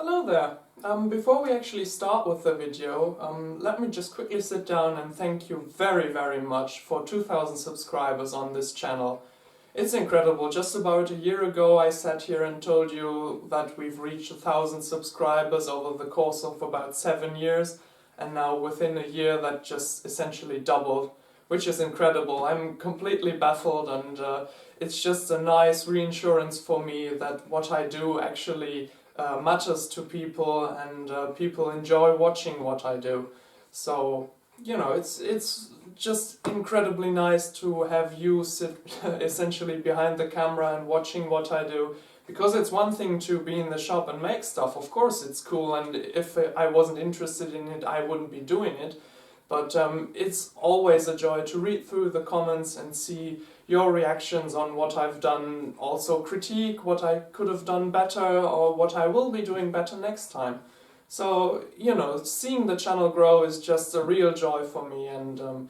Hello there! Before we actually start with the video, let me just quickly sit down and thank you very much for 2,000 subscribers on this channel. It's incredible. Just about a year ago I sat here and told you that we've reached 1,000 subscribers over the course of about 7 years, and now within a year that just essentially doubled, which is incredible. I'm completely baffled, and it's just a nice reinsurance for me that what I do actually matters to people, and people enjoy watching what I do. So, you know, it's just incredibly nice to have you sit essentially behind the camera and watching what I do. Because it's one thing to be in the shop and make stuff, of course it's cool, and if I wasn't interested in it I wouldn't be doing it. But it's always a joy to read through the comments and see your reactions on what I've done, also critique what I could have done better or what I will be doing better next time. So, you know, seeing the channel grow is just a real joy for me, and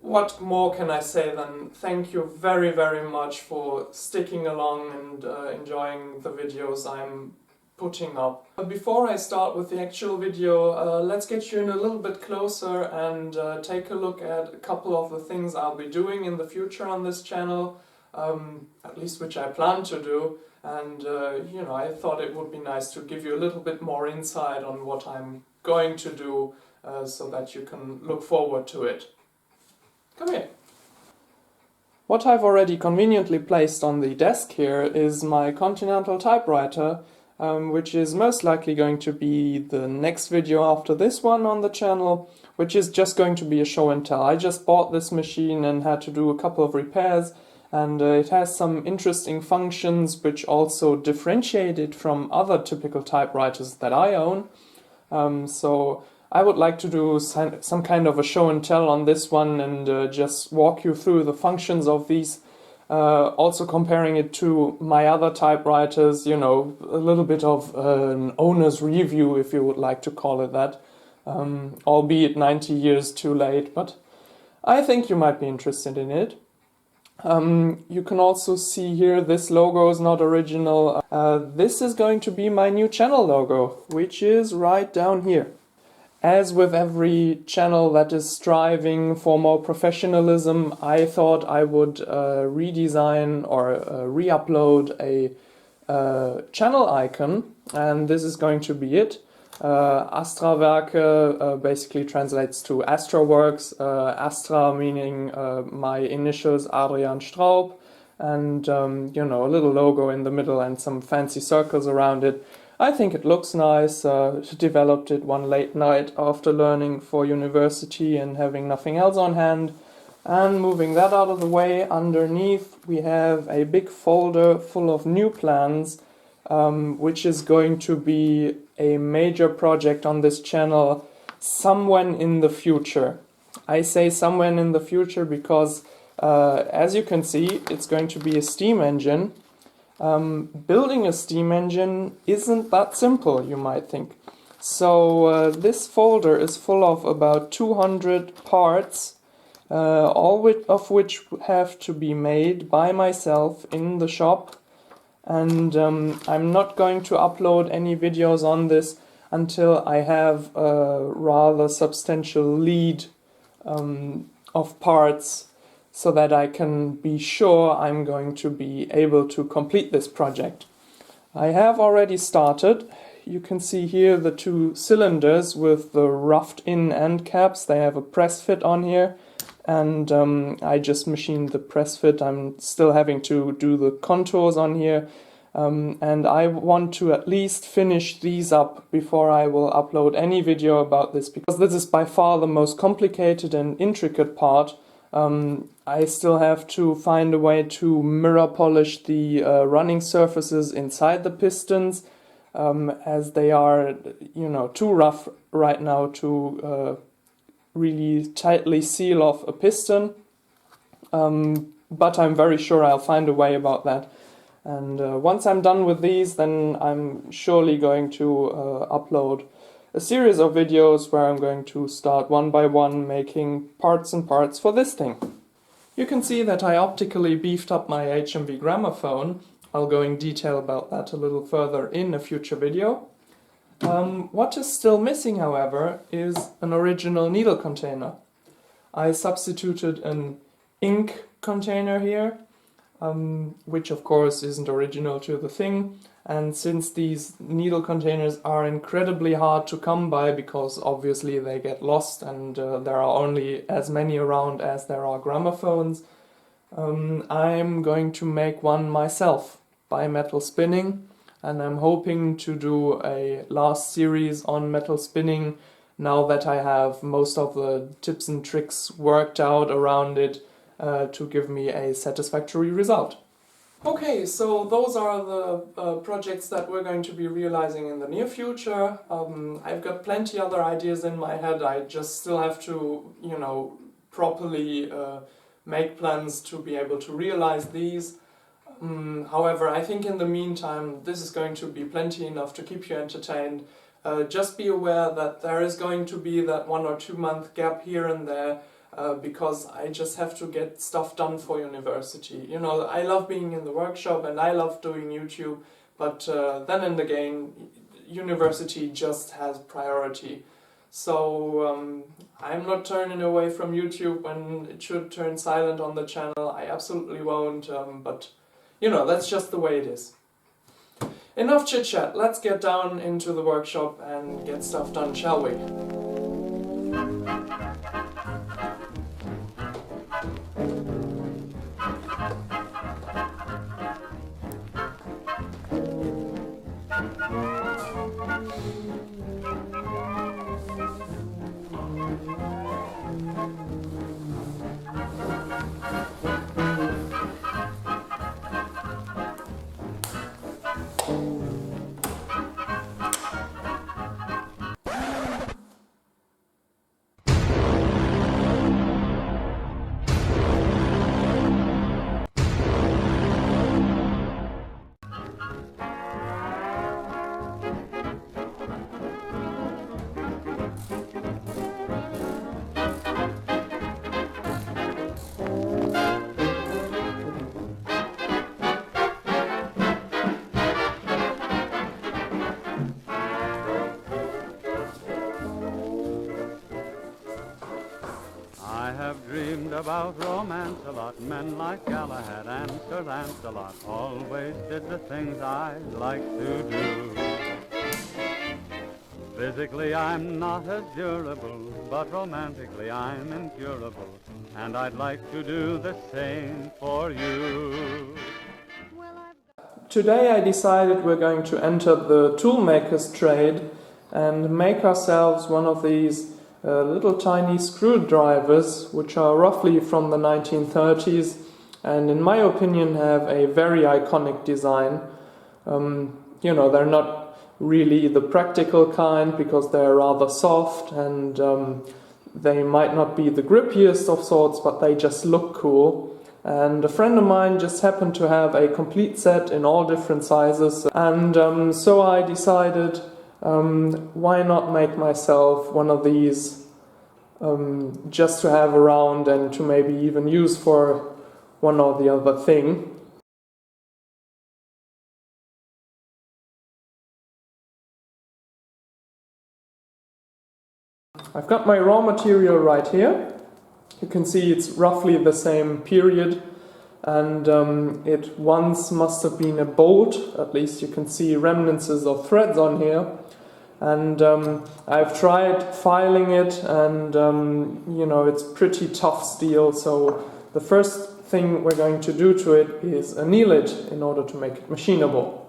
what more can I say than thank you very much for sticking along and enjoying the videos I'm putting up. But before I start with the actual video, let's get you in a little bit closer and take a look at a couple of the things I'll be doing in the future on this channel, at least which I plan to do, and you know, I thought it would be nice to give you a little bit more insight on what I'm going to do, so that you can look forward to it. Come here. What I've already conveniently placed on the desk here is my Continental typewriter, which is most likely going to be the next video after this one on the channel, which is just going to be a show and tell. I just bought this machine and had to do a couple of repairs, and it has some interesting functions which also differentiate it from other typical typewriters that I own. So I would like to do some kind of a show and tell on this one, and just walk you through the functions of these. Also comparing it to my other typewriters, you know, a little bit of an owner's review, if you would like to call it that, albeit 90 years too late, but I think you might be interested in it. You can also see here this logo is not original. This is going to be my new channel logo, which is right down here. As with every channel that is striving for more professionalism, I thought I would redesign or re-upload a channel icon, and this is going to be it. Astra-Werke basically translates to Astra-Works, Astra meaning my initials Adrian Straub, and you know, a little logo in the middle and some fancy circles around it. I think it looks nice. Developed it one late night after learning for university and having nothing else on hand. And moving that out of the way, underneath we have a big folder full of new plans, which is going to be a major project on this channel somewhere in the future. I say somewhere in the future because, as you can see, it's going to be a steam engine. Building a steam engine isn't that simple, you might think. So this folder is full of about 200 parts, all of which have to be made by myself in the shop. And I'm not going to upload any videos on this until I have a rather substantial lead of parts, so that I can be sure I'm going to be able to complete this project. I have already started. You can see here the two cylinders with the roughed in end caps. They have a press fit on here, and I just machined the press fit. I'm still having to do the contours on here, and I want to at least finish these up before I will upload any video about this, because this is by far the most complicated and intricate part. I still have to find a way to mirror polish the running surfaces inside the pistons, as they are, you know, too rough right now to really tightly seal off a piston. But I'm very sure I'll find a way about that. And once I'm done with these, then I'm surely going to upload a series of videos where I'm going to start one by one making parts and parts for this thing. You can see that I optically beefed up my HMV gramophone. I'll go in detail about that a little further in a future video. What is still missing, however, is an original needle container. I substituted an ink container here, which of course isn't original to the thing, and since these needle containers are incredibly hard to come by because obviously they get lost and there are only as many around as there are gramophones, I'm going to make one myself by metal spinning, and I'm hoping to do a last series on metal spinning now that I have most of the tips and tricks worked out around it to give me a satisfactory result. Okay, so those are the projects that we're going to be realizing in the near future. I've got plenty other ideas in my head. I just still have to, properly make plans to be able to realize these. However, I think in the meantime this is going to be plenty enough to keep you entertained. Just be aware that there is going to be that 1 or 2 month gap here and there because I just have to get stuff done for university. I love being in the workshop and I love doing YouTube, but then and again university just has priority. So I'm not turning away from YouTube when it should turn silent on the channel. I absolutely won't, but that's just the way it is. Enough chit chat, let's get down into the workshop and get stuff done, shall we? Dreamed about romance a lot. Men like Galahad and Sir Lancelot always did the things I like to do. Physically I'm not as durable, but romantically I'm incurable, and I'd like to do the same for you. Today I decided we're going to enter the toolmaker's trade and make ourselves one of these little tiny screwdrivers, which are roughly from the 1930s and in my opinion have a very iconic design. They're not really the practical kind because they're rather soft and they might not be the grippiest of sorts, but they just look cool. And a friend of mine just happened to have a complete set in all different sizes, and so I decided why not make myself one of these just to have around and to maybe even use for one or the other thing. I've got my raw material right here. You can see it's roughly the same period, and it once must have been a bolt. At least you can see remnants of threads on here. And I've tried filing it, and it's pretty tough steel, so the first thing we're going to do to it is anneal it in order to make it machinable.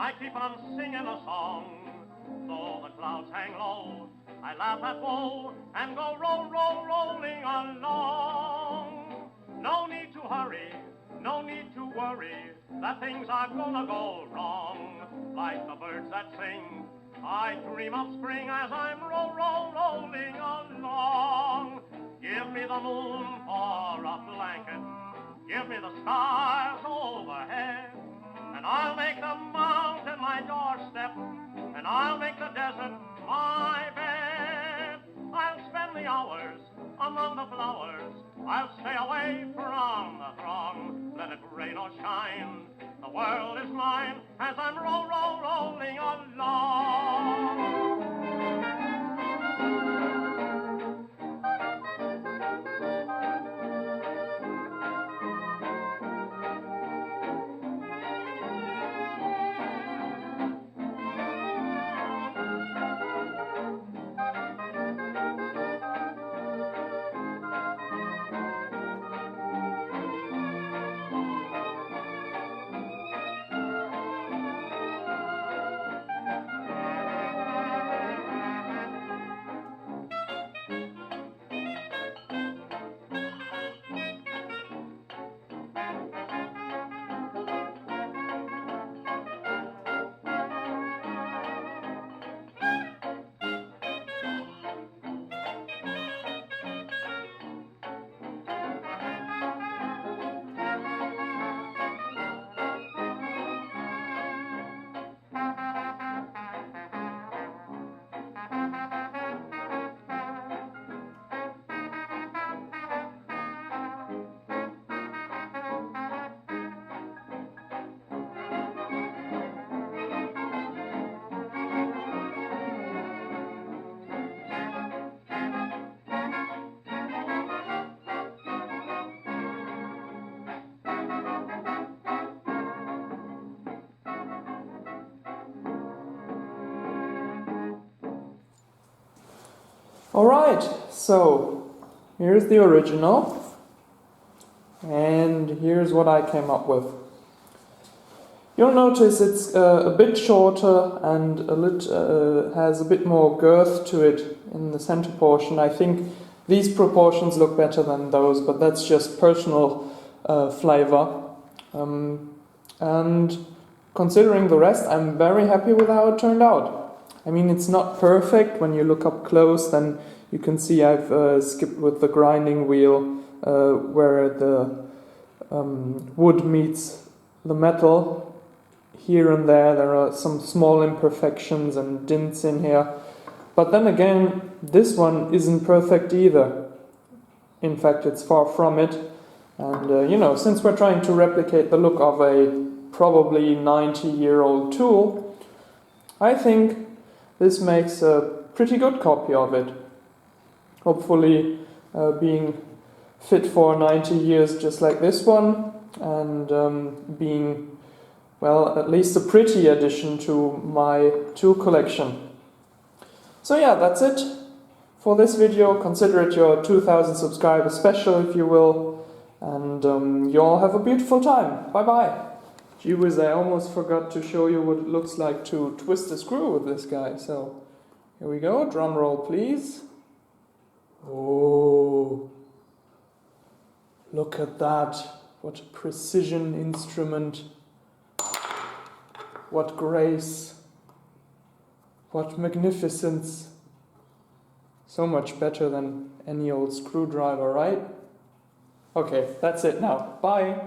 I keep on singing a song. Though the clouds hang low, I laugh at woe and go rolling along. No need to hurry, no need to worry, that things are gonna go wrong. Like the birds that sing, I dream of spring as I'm rolling along. Give me the moon for a blanket, give me the stars overhead, and I'll make the mountain my doorstep, and I'll make the desert my bed. I'll spend the hours among the flowers, I'll stay away from the throng. Let it rain or shine, the world is mine as I'm rolling along. Alright, so here's the original, and here's what I came up with. You'll notice it's a bit shorter and has a bit more girth to it in the center portion. I think these proportions look better than those, but that's just personal flavor. And considering the rest, I'm very happy with how it turned out. I mean, it's not perfect. When you look up close, then you can see I've skipped with the grinding wheel where the wood meets the metal. Here and there are some small imperfections and dints in here. But then again, this one isn't perfect either. In fact, it's far from it. And, since we're trying to replicate the look of a probably 90-year-old tool, I think this makes a pretty good copy of it. Hopefully being fit for 90 years just like this one, and being, well, at least a pretty addition to my tool collection. So yeah, that's it for this video. Consider it your 2000 subscriber special, if you will, and you all have a beautiful time. Bye bye. Gee whiz, I almost forgot to show you what it looks like to twist a screw with this guy. So, here we go. Drum roll, please. Oh, look at that. What a precision instrument. What grace. What magnificence. So much better than any old screwdriver, right? Okay, that's it now. Bye.